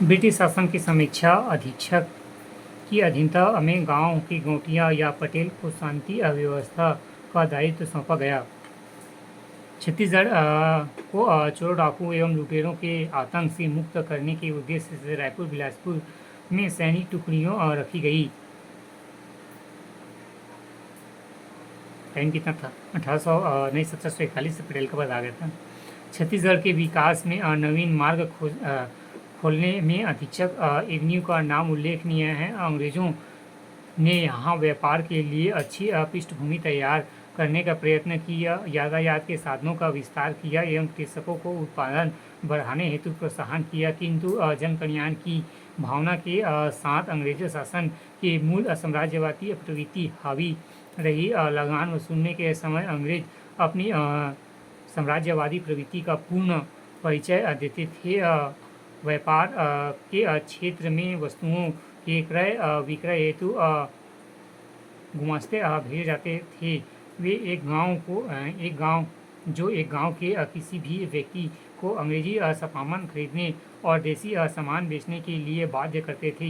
British शासन की समीक्षा अधीक्षक की अधीनता में गांव की गोटियां या पटेल को शांति व्यवस्था का दायित्व सौंपा गया। छत्तीसगढ़ को चोर डाकू एवं लुटेरों के आतंक से मुक्त करने के उद्देश्य से रायपुर बिलासपुर में सैनिक टुकड़ियों रखी गई। टाइम कितना था? 1741 से पटेल का पद आ गया था। छत्तीसगढ़ के विकास में नवीन मार्ग खोलने में अधीक्षक एवेन्यू का नाम उल्लेखनीय है। अंग्रेजों ने यहाँ व्यापार के लिए अच्छी पृष्ठभूमि तैयार करने का प्रयत्न किया, यातायात के साधनों का विस्तार किया एवं कृषकों को उत्पादन बढ़ाने हेतु प्रोत्साहन किया, किंतु जन कल्याण की भावना के साथ अंग्रेज शासन के मूल साम्राज्यवादी प्रवृत्ति हावी रही। लगान वसूलने के समय अंग्रेज अपनी साम्राज्यवादी प्रवृत्ति का पूर्ण परिचय देते थे। व्यापार के क्षेत्र में वस्तुओं के क्रय विक्रय हेतु गुमास्ते भेजे जाते थे। वे एक गांव के किसी भी व्यक्ति को अंग्रेजी सामान खरीदने और देसी सामान बेचने के लिए बाध्य करते थे।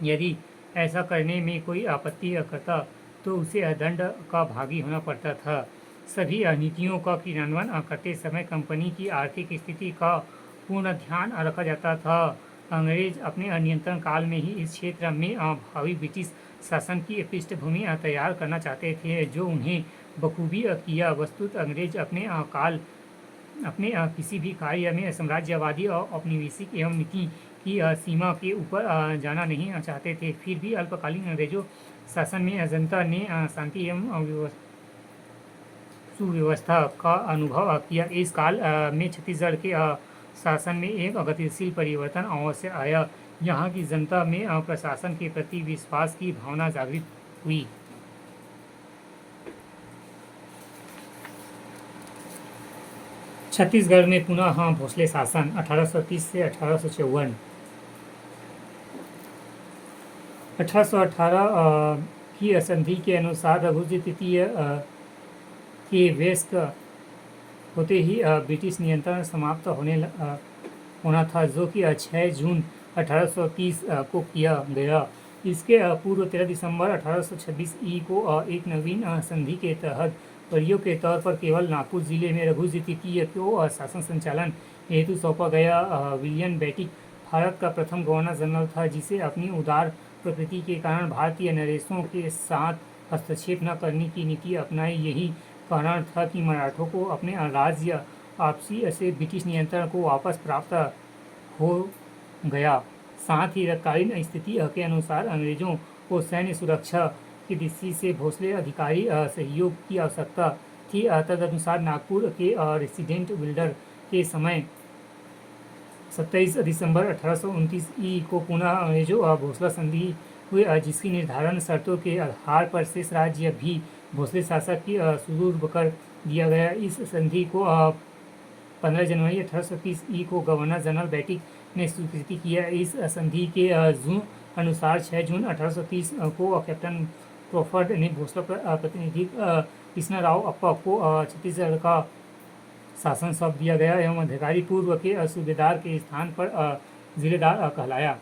यदि ऐसा करने में कोई आपत्ति करता तो उसे दंड का भागी होना पड़ता था। सभी नीतियों का क्रियान्वयन करते समय कंपनी की आर्थिक स्थिति का पूर्ण ध्यान रखा जाता था। अंग्रेज अपने नियंत्रण काल में ही इस क्षेत्र में भावी ब्रिटिश शासन की पृष्ठभूमि तैयार करना चाहते थे, जो उन्हें बखूबी किया। वस्तुत अंग्रेज अपने किसी भी कार्य में साम्राज्यवादी और औपनिवेशिक एवं नीति की सीमा के ऊपर जाना नहीं चाहते थे। फिर भी अल्पकालीन अंग्रेजों शासन में जनता ने शांति एवं सुव्यवस्था का अनुभव किया। इस काल में छत्तीसगढ़ के शासन में एक गतिशील परिवर्तन अवश्य आया। यहाँ की जनता में प्रशासन के प्रति विश्वास की भावना जागृत हुई। छत्तीसगढ़ में पुनः भोसले शासन 1830 से 1854। 1818 की संधि के अनुसार रघुजी तृतीय के व्यस्त होते ही ब्रिटिश नियंत्रण समाप्त होना था, जो कि 6 जून 1830 को किया गया। इसके पूर्व 13 दिसंबर 1826 को एक नवीन संधि के तहत परियों के तौर पर केवल नागपुर जिले में रघुजी तृतीय को शासन संचालन हेतु सौंपा गया। विलियम बेटिक भारत का प्रथम गवर्नर जनरल था, जिसे अपनी उदार प्रकृति के कारण भारतीय नरेशों के साथ हस्तक्षेप न करने की नीति अपनाई। यही कारण था कि मराठों को अपने राज्य आपसी से ब्रिटिश नियंत्रण को वापस प्राप्त हो गया। साथ ही तत्कालीन स्थिति के अनुसार अंग्रेजों को सैन्य सुरक्षा की दृष्टि से भोसले अधिकारी सहयोग की आवश्यकता थी। तदनुसार नागपुर के रेसिडेंट बिल्डर के समय 27 दिसंबर 1829 को पुनः अंग्रेजों भोसला संधि हुई, जिसकी निर्धारण शर्तों के आधार पर शेष राज्य भी भोसले शासक की सुदूर कर दिया गया। इस संधि को 15 जनवरी 1830 को गवर्नर जनरल बेटिक ने स्वीकृति किया। इस संधि के अनुसार 6 जून 1830 को कैप्टन क्रॉफर्ड ने भोसला प्रतिनिधि कृष्णराव अप्पा को छत्तीसगढ़ का शासन सौंप दिया गया एवं अधिकारी पूर्व के सूबेदार के स्थान पर जिलेदार कहलाया।